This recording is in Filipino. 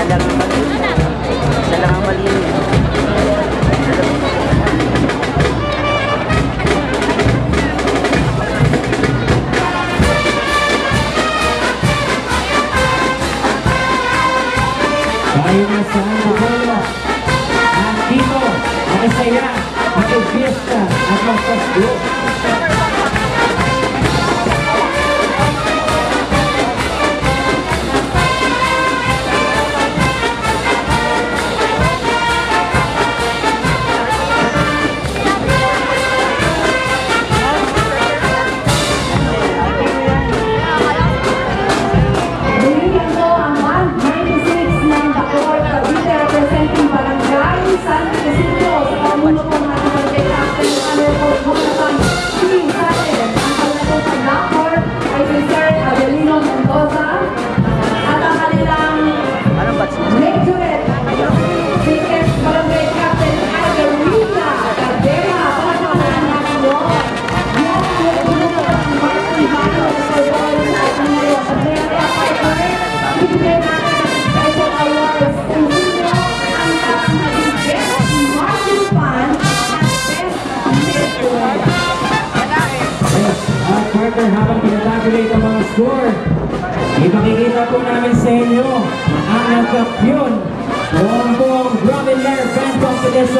Isa lang ang mali niya. Tayo na sa Antipolo. At dito, makasaya, makifiesta at magpasdo. Habang pinatabulate ang mga score, ipakikita po namin sa inyo ang nagkampiyon ng buong Drum and Lair Band Competition.